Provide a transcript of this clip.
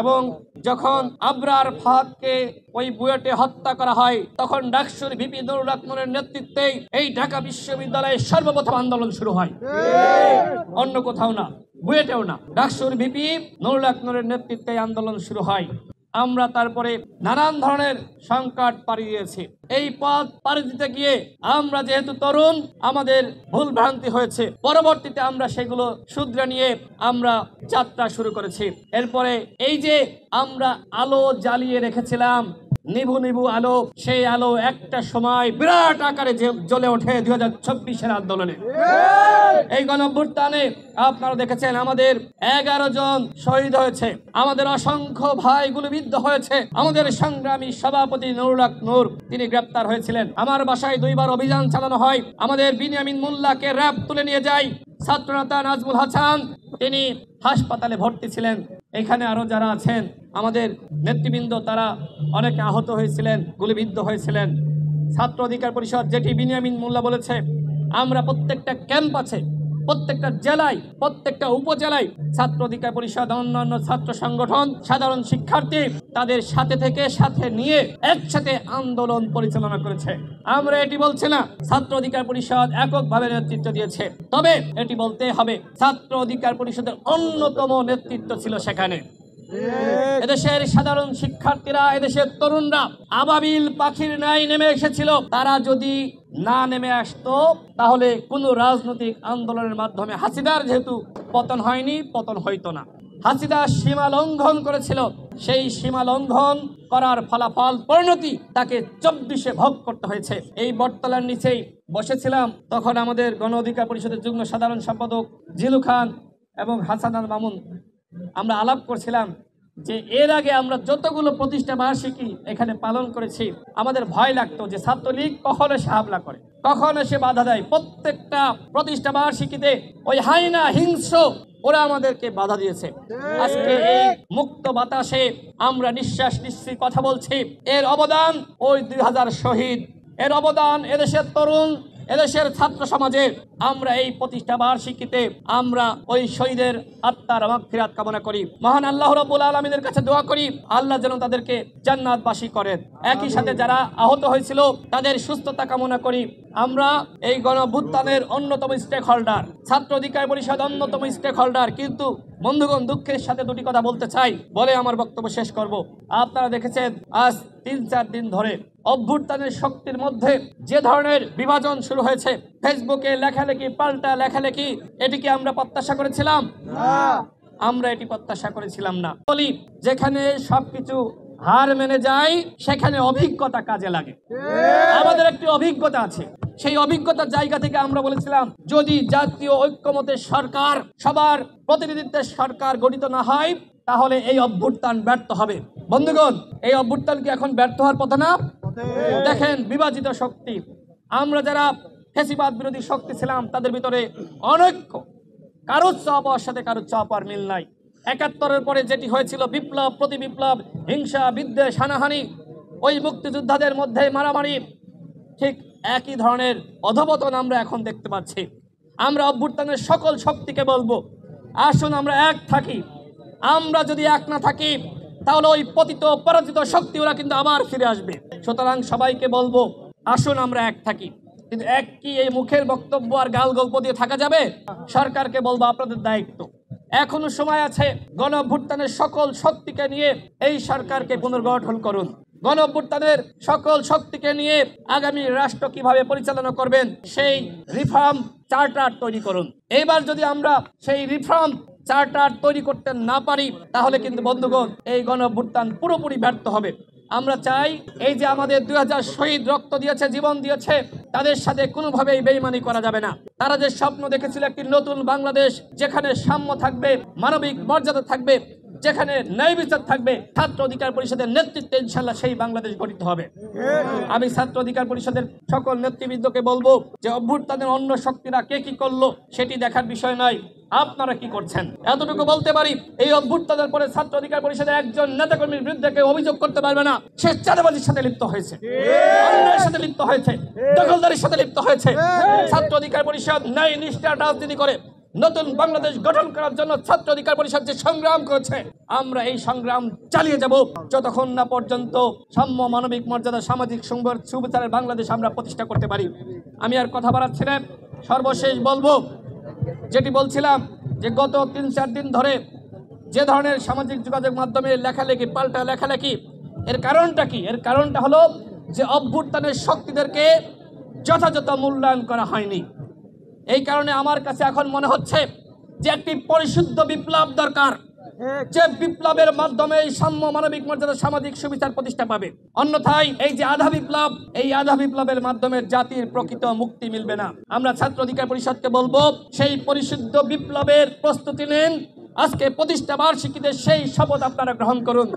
এবং যখন আবরার ফাহাদকে ওই বুয়েটে হত্যা করা হয় তখন ডাকসুর ভিপি নুরুল হক নূরের নেতৃত্বে এই ঢাকা বিশ্ববিদ্যালয়ে সর্বপ্রথম আন্দোলন শুরু হয়, অন্য কোথাও না, বুয়েটেও না, ডাকসুর ভিপি নুরুল হক নূরের নেতৃত্বে আন্দোলন শুরু হয়। আমরা তারপরে নানান ধরনের সংকট পাড়ি দিয়েছি। এই পথ পাড়ি দিতে গিয়ে আমরা যেহেতু তরুণ, আমাদের ভুল ভ্রান্তি হয়েছে, পরবর্তীতে আমরা সেগুলো শুধরে নিয়ে আমরা যাত্রা শুরু করেছি। এরপরে এই যে আমরা আলো জ্বালিয়ে রেখেছিলাম, নিভু নিভু আলো, সেই আলো একটা সময় বিরাট আকারে জ্বলে ওঠে 2024-এর আন্দোলনে। এই গণঅভ্যুত্থানে আপনারা দেখেছেন আমাদের 11 জন শহীদ হয়েছে, আমাদের অসংখ্য ভাই গুলিবিদ্ধ হয়েছে, আমাদের সংগ্রামী সভাপতি নুরুল হক নূর তিনি গ্রেপ্তার হয়েছিলেন। আমার বাসায় 2 বার অভিযান চালানো হয়, আমাদের বিনিয়ামিন মোল্লাকে র‍্যাব তুলে নিয়ে যায়, ছাত্রনেতা নাজমুল হাসান তিনি হাসপাতালে ভর্তি ছিলেন। এখানে আরো যারা আছেন আমাদের নেতৃবৃন্দ তারা অনেকে আহত হয়েছিলেন, গুলিবিদ্ধ হয়েছিলেন। ছাত্র অধিকার পরিষদ যেটি বিনিয়ামিন মোল্লা বলেছে, আমরা প্রত্যেকটা ক্যাম্প আছে, প্রত্যেকটা জেলায়, প্রত্যেকটা উপজেলায় ছাত্র অধিকার পরিষদ, অন্যান্য ছাত্র সংগঠন, সাধারণ শিক্ষার্থী তাদের সাথে থেকে সাথে নিয়ে একসাথে আন্দোলন পরিচালনা করেছে। আমরা এটি বলছি না ছাত্র অধিকার পরিষদ এককভাবে নেতৃত্ব দিয়েছে, তবে এটি বলতে হবে ছাত্র অধিকার পরিষদের অন্যতম নেতৃত্ব ছিল সেখানে। এদেশের সাধারণ শিক্ষার্থীরা, এদেশের তরুণরা আবাবিল পাখির ন্যায় নেমে এসেছিল। তারা যদি না নেমে আসতো তাহলে কোন রাজনৈতিক আন্দোলনের মাধ্যমে হাসিনার যেহেতু পতন হয়নি, পতন হইতো না। হাসিনা সীমা লঙ্ঘন করেছিল, সেই সীমা লঙ্ঘন করার ফলাফল পরিণতি তাকে 24-এ ভোগ করতে হয়েছে। এই বটতলার নিচেই বসেছিলাম, তখন আমাদের গণ অধিকার পরিষদের যুগ্ম সাধারণ সম্পাদক জিলু খান এবং হাসান আল মামুন, আমরা আলাপ করছিলাম যে এর আগে আমরা যতগুলো প্রতিষ্ঠা বার্ষিকী এখানে পালন করেছি আমাদের ভয় লাগতো যে ছাত্রলীগ কখনো সে হামলা করে, কখনো সে বাধা দেয়। প্রত্যেকটা প্রতিষ্ঠা বার্ষিকীতে ওই হাইনা হিংস্র ওরা আমাদেরকে বাধা দিয়েছে। আজকে এই মুক্ত বাতাসে আমরা নিঃশ্বাস নিচ্ছি, কথা বলছি, এর অবদান ওই 2000 শহীদ, এর অবদান এদেশের তরুণ, এদেশের ছাত্র সমাজের। আমরা এই প্রতিষ্ঠা বার্ষিকীতে আমরা ওই শহীদের আত্মার মাগফিরাত কামনা করি, মহান আল্লাহ রাব্বুল আলামিনের কাছে দোয়া করি আল্লাহ যেন তাদেরকে জান্নাতবাসী করেন। একই সাথে যারা আহত হয়েছিল তাদের সুস্থতা কামনা করি। আমরা এই গণঅভ্যুত্থানের অন্যতম স্টেক হোল্ডার, ছাত্র অধিকার পরিষদ অন্যতম স্টেক হোল্ডার। কিন্তু বন্ধুগণ, দুঃখের সাথে দুটি কথা বলতে চাই, বলে আমার বক্তব্য শেষ করব। আপনারা দেখেছেন আজ 3-4 দিন ধরে অভ্যুত্থানের শক্তির মধ্যে যে ধরনের বিভাজন শুরু হয়েছে, ফেসবুকে লেখালেখি, পাল্টা লেখালেখি, এটি কি আমরা প্রত্যাশা করেছিলাম? আমরা এটি প্রত্যাশা করেছিলাম না। বলি যেখানে সবকিছু হার মেনে যায় সেখানে অভিজ্ঞতা কাজে লাগে। আমাদের একটি অভিজ্ঞতা আছে, সেই অভিজ্ঞতার জায়গা থেকে আমরা বলেছিলাম যদি জাতীয় ঐক্যমতের সরকার, সবার প্রতিনিধিত্বের সরকার গঠিত না হয় তাহলে এই অভ্যুত্থান ব্যর্থ হবে। বন্ধুগণ, এই অভ্যুত্থান কি এখন ব্যর্থ হওয়ার কথা না? দেখেন বিভাজিত শক্তি, আমরা যারা ফ্যাসিবাদ বিরোধী শক্তি ছিলাম তাদের ভিতরে অনৈক্য, কারোর চাওয়া পাওয়ার সাথে কারোর চাওয়া পাওয়ার মিল নাই। 71-এর পরে যেটি হয়েছিল বিপ্লব, প্রতি বিপ্লব, হিংসা, বিদ্বেষ, হানাহানি, ওই মুক্তিযোদ্ধাদের মধ্যে মারামারি, ঠিক একই ধরনের অধপতন আমরা এখন দেখতে পাচ্ছি। আমরা অভ্যুত্থানের সকল শক্তিকে বলবো আসুন আমরা এক থাকি। আমরা যদি এক না থাকি তাহলে ওই পতিত পরাজিত শক্তি ওরা কিন্তু আবার ফিরে আসবে। সুতরাং সবাইকে বলবো আসুন আমরা এক থাকি। কিন্তু এক কি এই মুখের বক্তব্য আর গাল গল্প দিয়ে থাকা যাবে? সরকারকে বলবো আপনাদের দায়িত্ব, এখনো সময় আছে, গণঅভ্যুত্থানের সকল শক্তিকে নিয়ে এই সরকারকে পুনর্গঠন করুন। গণঅভ্যুত্থানের সকল শক্তিকে নিয়ে আগামী রাষ্ট্র কিভাবে পরিচালনা করবেন সেই রিফর্ম চার্টার তৈরি করুন। এইবার যদি আমরা সেই রিফর্ম চার্টার তৈরি করতে না পারি তাহলে কিন্তু বন্ধুগণ এই গণঅভ্যুত্থান পুরোপুরি ব্যর্থ হবে। আমরা চাই এই যে আমাদের 2000 শহীদ রক্ত দিয়েছে, জীবন দিয়েছে, তাদের সাথে কোনোভাবেই বেইমানি করা যাবে না। তারা যে স্বপ্ন দেখেছিল একটি নতুন বাংলাদেশ, যেখানে সাম্য থাকবে, মানবিক মর্যাদা থাকবে, যেখানে ন্যায় বিচার থাকবে, ছাত্র অধিকার পরিষদের নেতৃত্বে ইনশাআল্লাহ সেই বাংলাদেশ গঠিত হবে। আমি ছাত্র অধিকার পরিষদের সকল নেতৃবৃন্দকে বলবো যে অভ্যুত্থানের অন্য শক্তিরা কে কি করলো সেটি দেখার বিষয় নয়, আপনারা কি করছেন। এতটুকু বলতে পারি, এই অভ্যুত্থানের পরে ছাত্র অধিকার পরিষদের একজন নেতাকর্মীর বিরুদ্ধে কেউ অভিযোগ করতে পারবে না সে চাঁদাবাজির সাথে লিপ্ত হয়েছে, অন্যায়ের সাথে লিপ্ত হয়েছে, দখলদারির সাথে লিপ্ত হয়েছে। ছাত্র অধিকার পরিষদ ন্যায় নিষ্ঠার রাজনীতি করে নতুন বাংলাদেশ গঠন করার জন্য ছাত্র অধিকার পরিষদ যে সংগ্রাম করেছে, আমরা এই সংগ্রাম চালিয়ে যাব যতক্ষণ না পর্যন্ত সাম্য, মানবিক মর্যাদা, সামাজিক সুবিচারের বাংলাদেশ আমরা প্রতিষ্ঠা করতে পারি। আমি আর কথা বাড়াচ্ছি না, সর্বশেষ বলবো যেটি বলছিলাম যে গত 3-4 দিন ধরে যে ধরনের সামাজিক যোগাযোগ মাধ্যমে লেখালেখি, পাল্টা লেখালেখি, এর কারণটা কি? এর কারণটা হলো যে অভ্যুত্থানের শক্তিদেরকে যথাযথ মূল্যায়ন করা হয়নি। এই কারণে আমার কাছে এখন মনে হচ্ছে যে একটি পরিশুদ্ধ বিপ্লব দরকার, যে বিপ্লবের মাধ্যমে এই সাম্য, মানবিক মর্যাদা, সামাজিক সুবিচার প্রতিষ্ঠা পাবে। অন্যথায় এই যে আধা বিপ্লব, এই আধা বিপ্লবের মাধ্যমে জাতির প্রকৃত মুক্তি মিলবে না। আমরা ছাত্র অধিকার পরিষদকে বলবো, সেই পরিশুদ্ধ বিপ্লবের প্রস্তুতি নিন। আজকে প্রতিষ্ঠা বার্ষিকীতে সেই শপথ আপনারা গ্রহণ করুন।